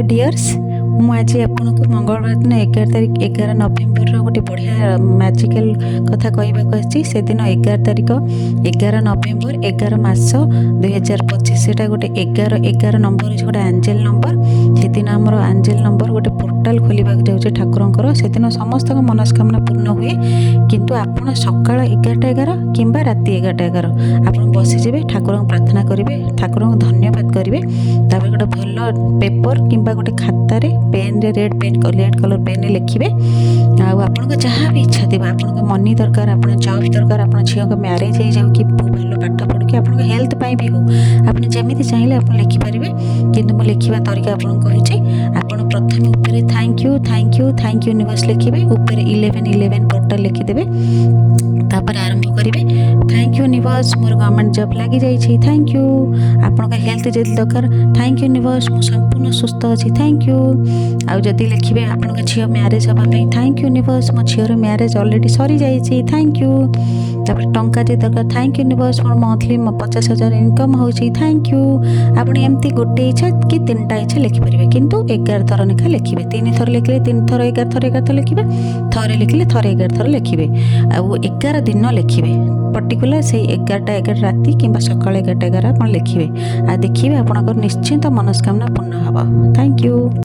Hello dears मु आज आपको मंगलवार दिन 11 तारीख 11 नवेम्बर गोटे बढ़िया मैजिकल कथा कहवाक से दिन 11 तारीख 11 नवेम्बर 11 मास 2025 से गोटे 11 नंबर गोटे आंजेल नंबर से दिन आमर आंजेल नंबर गोटे पोर्टाल खोलवाक जाऊँचे ठाकुर से दिन समस्त मनस्कामना पूर्ण हुए किंतु आपड़ सका 11:11 कि राति 11:11 आप बसीजे ठाकुर प्रार्थना करेंगे ठाकुर धन्यवाद करेंगे तापर गोटे भल पेपर कि गोटे खातार पेन रेड कलर पेन लिखिए आपको जहाँ भी इच्छा थी आपको मनी दरकार आप जॉब दरकार आप झील को मैरेज हो जाऊ कि भल पाठ पढ़ के आप हेल्थ भी हो आप जमी चाहिए आप लिखिपारे किंतु मुझे लिखा तरीका आपको कहूँ आप प्रथम ऊपर थैंक यू यूनिवर्स लिखिए ऊपर 11 पोर्टल लिखिदेवे तापर आरंभ करेंगे thank you universe more government job लगी जाइए थैंक यू आपन हेल्थ जदि दरकार थैंक यू यूनिवर्स मु संपूर्ण सुस्थ अच्छी थैंक यू आदि लिखिए आपन झील मैरेज हाँपाई थैंक यू यूनिवर्स मो झीर मैरेज अलरेडी सरी जाइए थैंक यू तापर टंका जदि दरकार thank you universe more monthly 50,000 income हो थैंक यू आप एमती गोटे इच्छा कि 3टा इच्छा लिखिपारे किंतु 11 थर लेखा लिखिए 3 थर लिखिले 3 थर 11 थर लिखिए थरे लिखिले थरे 11 थर लिखिए आउ 11 दिन लिखिए पर्टिकुलर से 11:11 राति कि सका 11:11 आप लिखिए आ देखिए आपंकर निश्चिंत मनस्कामना पूर्ण हम थैंक यू।